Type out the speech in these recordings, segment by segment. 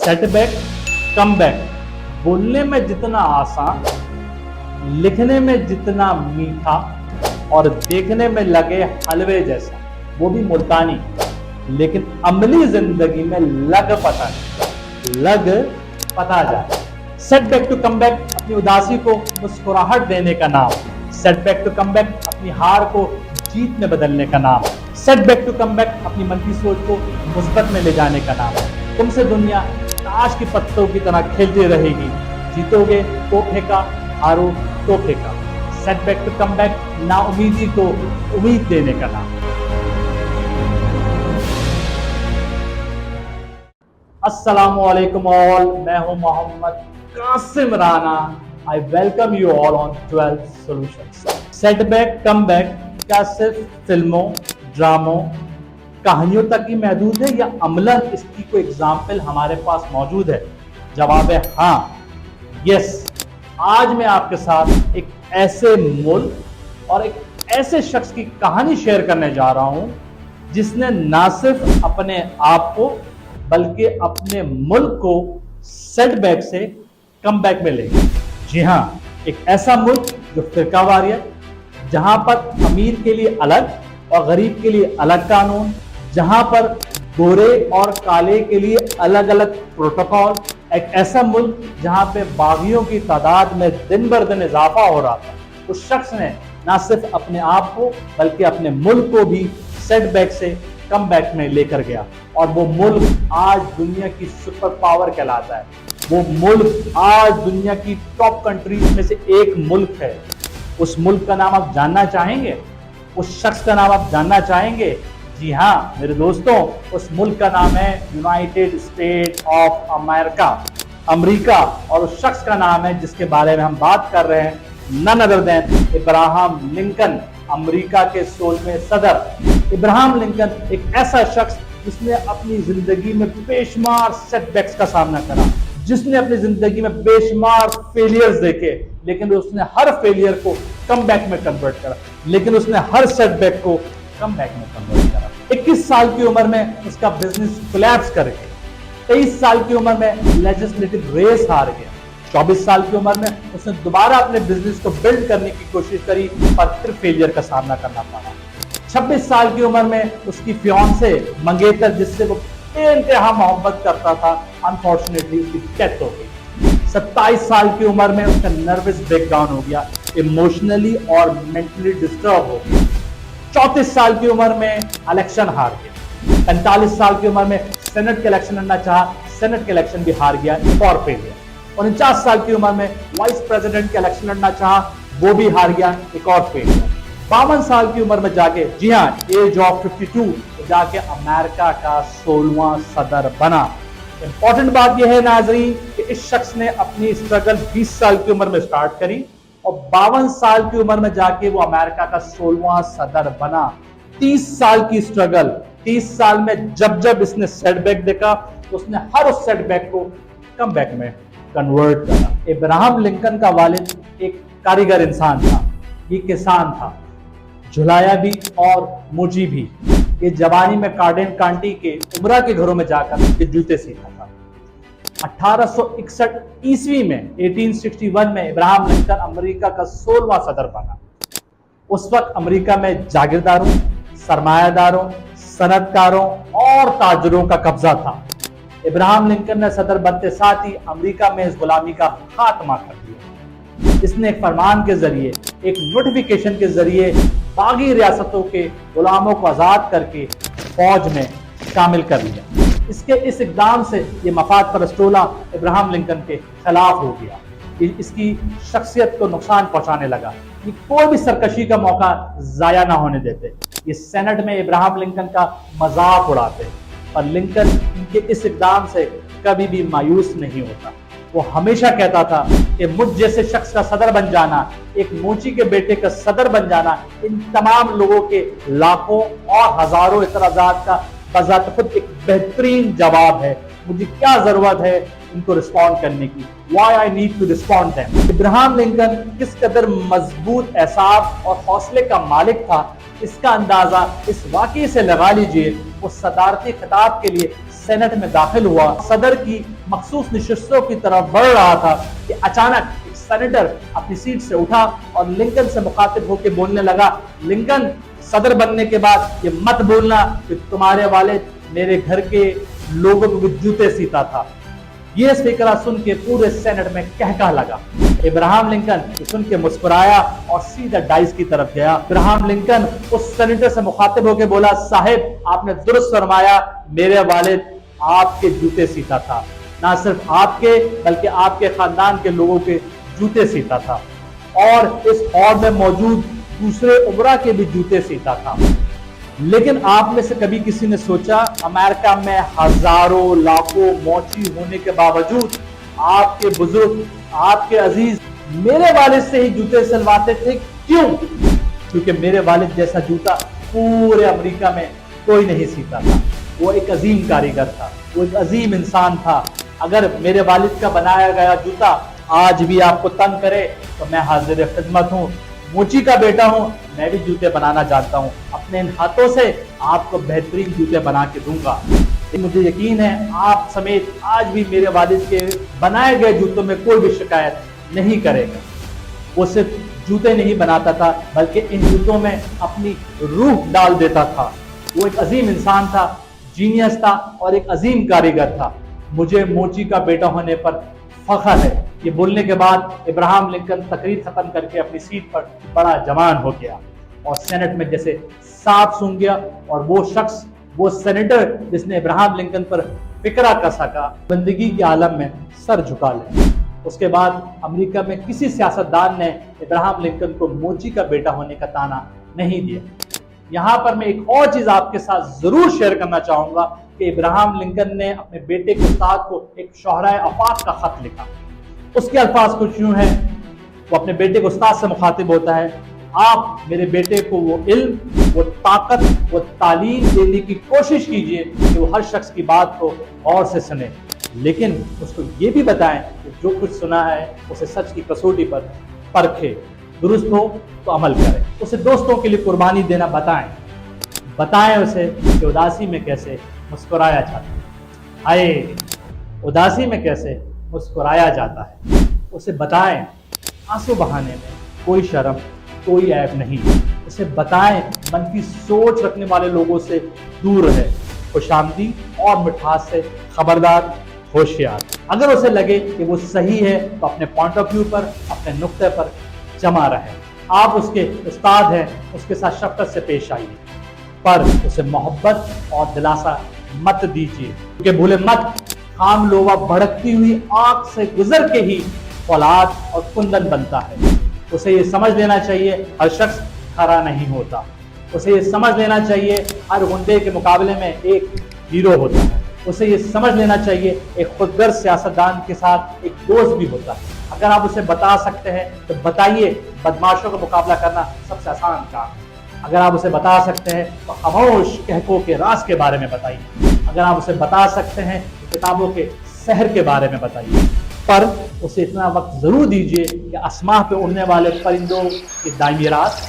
Set back come back बोलने में जितना आसान, लिखने में जितना मीठा और देखने में लगे हलवे जैसा, वो भी मुल्तानी, लेकिन अमली जिंदगी में लग पता जाए। Set back to come back अपनी उदासी को मुस्कुराहट देने का नाम, set back to come back अपनी हार को जीत में बदलने का नाम, set back to come back अपनी मन की सोच को मुस्बत में ले जाने का नाम है। तुमसे दुनिया ताश की पत्तों की तरह खेलती रहेगी, जीतोगे तो फेंका, हारो तो फेंका। Set back to come back नाउमीदी को उम्मीद देने का नाम। अस्सलामु अलैकुम ऑल, मैं हूं Mohammad Qasim Rana. I welcome you all on 12 solutions. Set back come back क्या सिर्फ फिल्मों, ड्रामों, कहानियों तक ही महदूद है या अमलन इसकी कोई एग्जाम्पल हमारे पास मौजूद है? जवाब है हाँ, यस। आज मैं आपके साथ एक ऐसे मुल्क और एक ऐसे शख्स की कहानी शेयर करने जा रहा हूं जिसने ना सिर्फ अपने आप को बल्कि अपने मुल्क को सेटबैक से कम बैक में ले। जी हाँ, एक ऐसा मुल्क जो फिरकावारियत, जहां पर अमीर के लिए अलग और गरीब के लिए अलग कानून, जहां पर गोरे और काले के लिए अलग अलग प्रोटोकॉल, एक ऐसा मुल्क जहां पे बागियों की तादाद में दिन बर दिन इजाफा हो रहा था। उस शख्स ने ना सिर्फ अपने आप को बल्कि अपने मुल्क को भी सेटबैक से कम बैक में लेकर गया, और वो मुल्क आज दुनिया की सुपर पावर कहलाता है। वो मुल्क आज दुनिया की टॉप कंट्रीज में से एक मुल्क है। उस मुल्क का नाम आप जानना चाहेंगे? उस शख्स का नाम आप जानना चाहेंगे? जी हाँ मेरे दोस्तों, उस मुल्क का नाम है United state of America, America. और उस शख्स का नाम है जिसके बारे में हम बात कर रहे हैं, none other than Ibrahim Lincoln, America के 16वें सदर। इब्राहिम लिंकन एक ऐसा शख्स जिसने अपनी जिंदगी में बेशुमार सेटबैक्स का सामना करा, जिसने अपनी जिंदगी में बेशुमार फेलियर्स देखे, लेकिन उसने हर फेलियर को कम बैक में कन्वर्ट करा, लेकिन उसने हर सेटबैक को कम बैक में कन्वर्ट करा। 21 साल की उम्र में उसका बिजनेस कोलैप्स कर गया, 23 साल की उम्र में लेजिस्लेटिव रेस हार गया, 24 साल की उम्र में उसने दोबारा अपने बिजनेस को बिल्ड करने की कोशिश करी पर फिर फेलियर का सामना करना पड़ा। 26 साल की उम्र में उसकी फियांसे मंगेतर, जिससे वो बेइंतहा मोहब्बत करता था, अनफॉर्चुनेटली उसकी डेथ हो गई। 27 साल की उम्र में उसका नर्वस ब्रेकडाउन हो गया, इमोशनली और मेंटली डिस्टर्ब हो गया। 34 साल की उम्र में इलेक्शन हार गया। 45 साल की उम्र में सेनेट के इलेक्शन लड़ना चाहा, सेनेट के इलेक्शन भी हार गया, एक और फेलियर। 49 साल की उम्र में वाइस प्रेसिडेंट के इलेक्शन लड़ना चाहा, वो भी हार गया, एक और फेलियर। 52 साल की उम्र में जाके, जी हाँ एज ऑफ 52, जाके अमेरिका का 16वां सदर बना। इंपॉर्टेंट बात यह है नाजरीन कि इस शख्स ने अपनी स्ट्रगल 20 साल की उम्र में स्टार्ट करी और 52 साल की उम्र में जाके वो अमेरिका का 16वां सदर बना। 30 साल की स्ट्रगल, 30 साल में जब जब इसने सेटबैक देखा उसने हर उस सेटबैक को कम बैक में कन्वर्ट करा। इब्राहिम लिंकन का वालिद एक कारीगर इंसान था, ये किसान था, झुलाया भी और मुजी भी। ये जवानी में कार्डिन कांटी के उमरा के घरों में जाकर ये जूते सीखा था। 1861 ईस्वी में 1861 में इब्राहिम लिंकन अमेरिका का 16वां सदर बना। उस वक्त अमेरिका में जागीरदारों, सरमायादारों, सनतकारों और ताजरों का कब्जा था। इब्राहिम लिंकन ने सदर बनते साथ ही अमेरिका में इस गुलामी का खात्मा कर दिया। इसने एक फरमान के जरिए, एक नोटिफिकेशन के जरिए बागी रियासतों के गुलामों को आजाद करके फौज में शामिल कर लिया। इसके इस इक़दाम से ये मफाद परस्तोला इब्राहिम लिंकन के खिलाफ हो गया, इसकी शख्सियत को नुकसान पहुंचाने लगा। ये कोई भी सरकशी का मौका जाया ना होने देते। ये सेनेट में इब्राहिम लिंकन का मजाक उड़ाते, और लिंकन इनके इस इक़दाम से कभी भी मायूस नहीं होता। वो हमेशा कहता था कि मुझ जैसे शख्स का सदर बन जाना, एक मोची के बेटे का सदर बन जाना, इन तमाम लोगों के लाखों और हजारों इतराजात का बजात खुद एक बेहतरीन जवाब है। मुझे क्या जरूरत है इनको रिस्पॉन्ड करने की? Why I need to respond them? Ibrahim Lincoln किस कदर मजबूत एहसास और हौसले का मालिक था, इसका अंदाजा इस वाकये से लगा लीजिए। वो सदारती खिताब के लिए सेनेट में दाखिल हुआ, सदर की मखसूस नशिस्तों की तरफ बढ़ रहा था कि अचानक एक सेनेटर अपनी सीट से उठा और लिंकन से मुखातिब होकर बोलने लगा, लिंकन, सदर बनने के बाद ये मत बोलना कि तुम्हारे वालिद मेरे घर के लोगों को जूते सीता था। ये फिक्रा सुन के पूरे सेनेट में कहका लगा। इब्राहिम लिंकन सुन के मुस्कुराया और सीधा डाइस की तरफ गया। इब्राहिम लिंकन उस सेनेटर से मुखातिब होकर बोला, साहिब, आपने दुरुस्त फरमाया, मेरे वालिद आपके जूते सीता था, ना सिर्फ आपके बल्कि आपके खानदान के लोगों के जूते सीता था और इस हॉल में मौजूद दूसरे उमरा के भी जूते सीता था। लेकिन आप में से कभी किसी ने सोचा, अमेरिका में हजारों लाखों मौची होने के बावजूद आपके बुजुर्ग, आपके अजीज मेरे वालिद से ही जूते सिलवाते थे? क्यों? क्योंकि मेरे वालिद जैसा जूता पूरे अमेरिका में कोई नहीं सीता था। वो एक अजीम कारीगर था, वो एक अजीम इंसान था। अगर मेरे वालिद का बनाया गया जूता आज भी आपको तंग करे तो मैं हाजिर खिदमत हूँ। मोची का बेटा हूँ, मैं भी जूते बनाना जानता हूँ, अपने इन हाथों से आपको बेहतरीन जूते बना के दूंगा। मुझे यकीन है आप समेत आज भी मेरे वालिद के बनाए गए जूतों में कोई भी शिकायत नहीं करेगा। वो सिर्फ जूते नहीं बनाता था बल्कि इन जूतों में अपनी रूह डाल देता था। वो एक अजीम इंसान था, जीनियस था और एक अजीम कारीगर था। मुझे मोची का बेटा होने पर फख्र है। ये बोलने के बाद इब्राहिम लिंकन तकरीर खत्म करके अपनी सीट पर बड़ा जवान हो गया और सेनेट में जैसे सांप सूंघ गया और वो शख्स, वो सेनेटर जिसने इब्राहिम लिंकन पर फिक्रा कसा का, बंदगी के आलम में सर झुका ले। उसके बाद अमेरिका में किसी सियासतदान ने इब्राहिम लिंकन को मोची का बेटा होने का ताना नहीं दिया। यहाँ पर मैं एक और चीज आपके साथ जरूर शेयर करना चाहूंगा कि इब्राहिम लिंकन ने अपने बेटे के उस्ताद को एक शोहराए आफाक का खत लिखा। उसके अल्फाज कुछ यूं हैं, वो अपने बेटे के उस्ताद से मुखातिब होता है, आप मेरे बेटे को वो इल्म, वो ताकत, वो तालीम देने की कोशिश कीजिए कि वो हर शख्स की बात को गौर से सुने, लेकिन उसको ये भी बताएं कि जो कुछ सुना है उसे सच की कसौटी पर परखे, दुरुस्त हो तो अमल करें। उसे दोस्तों के लिए कुर्बानी देना बताएं उसे कि उदासी में कैसे मुस्कुराया जाता है। हाय, उदासी में कैसे मुस्कुराया जाता है। उसे बताएं आंसू बहाने में कोई शर्म, कोई ऐब नहीं। उसे बताएं मनफी सोच रखने वाले लोगों से दूर रहे, खुशामदी और मिठास से खबरदार, होशियार। अगर उसे लगे कि वो सही है तो अपने पॉइंट ऑफ व्यू पर, अपने नुक्ते पर जमा रहे। आप उसके उस्ताद हैं, उसके साथ शफकत से पेश आइए, पर उसे मोहब्बत और दिलासा मत दीजिए, क्योंकि भूले मत, खाम लोवा भड़कती हुई आंख से गुजर के ही फौलाद और कुंदन बनता है। उसे ये समझ लेना चाहिए हर शख्स खरा नहीं होता। उसे ये समझ लेना चाहिए हर गुंडे के मुकाबले में एक हीरो होता है। उसे ये समझ लेना चाहिए एक खुदगर्ज सियासतदान के साथ एक दोस्त भी होता है। अगर आप उसे बता सकते हैं तो बताइए, बदमाशों का मुकाबला करना सबसे आसान काम है। अगर आप उसे बता सकते हैं तो खामोश कहकों के राज के बारे में बताइए। अगर आप उसे बता सकते हैं तो किताबों के शहर के बारे में बताइए, पर उसे इतना वक्त जरूर दीजिए कि आसमां पे उड़ने वाले परिंदों की दायमी रात,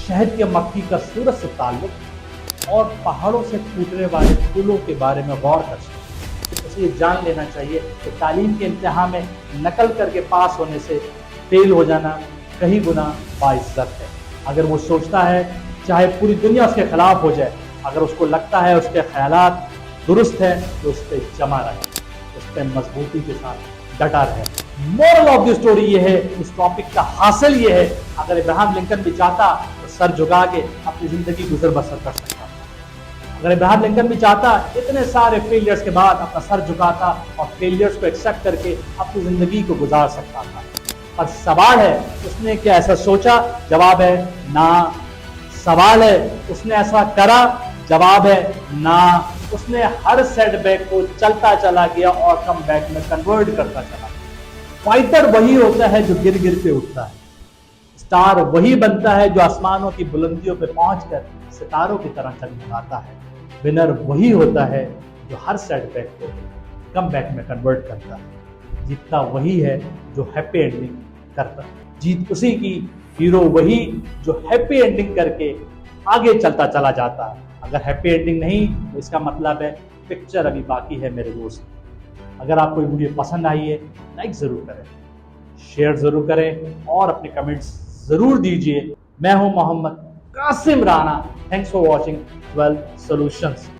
शहद के मक्खी का सूरज से ताल्लुक और पहाड़ों से फूटने वाले फूलों के बारे में गौर कर सके। उसे ये जान लेना चाहिए कि तालीम के इम्तिहान में नकल करके पास होने से फेल हो जाना कहीं गुना बाइज्जत है। अगर वो सोचता है चाहे पूरी दुनिया उसके खिलाफ हो जाए, अगर उसको लगता है उसके ख्यालात दुरुस्त है तो उस पर जमा रहे, उस पर मजबूती के साथ डटा रहे। मोरल ऑफ द स्टोरी ये है, इस टॉपिक का हासिल ये है, अगर इब्राहिम लिंकन भी चाहता तो सर झुका के अपनी जिंदगी गुजर बसर कर सकता। अगर इब्राहिम लिंकन भी चाहता इतने सारे फेलियर्स के बाद अपना सर झुकाता और फेलियर्स को एक्सेप्ट करके अपनी जिंदगी को गुजार सकता था। पर सवाल है उसने क्या ऐसा सोचा? जवाब है ना। सवाल है उसने ऐसा करा? जवाब है ना। उसने हर सेटबैक को चलता चला गया और कम बैक में कन्वर्ट करता चला। फाइटर वही होता है जो गिर गिर के उठता है। स्टार वही बनता है जो आसमानों की बुलंदियों पर पहुंचकर सितारों की तरह चमकाता है। विनर वही होता है जो हर सेटबैक को कम बैक में कन्वर्ट करता है। जीतता वही है जो हैप्पी एंडिंग करता है। जीत उसी की, हीरो वही जो हैप्पी एंडिंग करके आगे चलता चला जाता है। अगर हैप्पी एंडिंग नहीं तो इसका मतलब है पिक्चर अभी बाकी है मेरे दोस्त। अगर आपको ये वीडियो पसंद आई है, लाइक ज़रूर करें, शेयर ज़रूर करें और अपने कमेंट्स ज़रूर दीजिए। मैं हूं Mohammad Qasim Rana. Thanks for watching 12 solutions.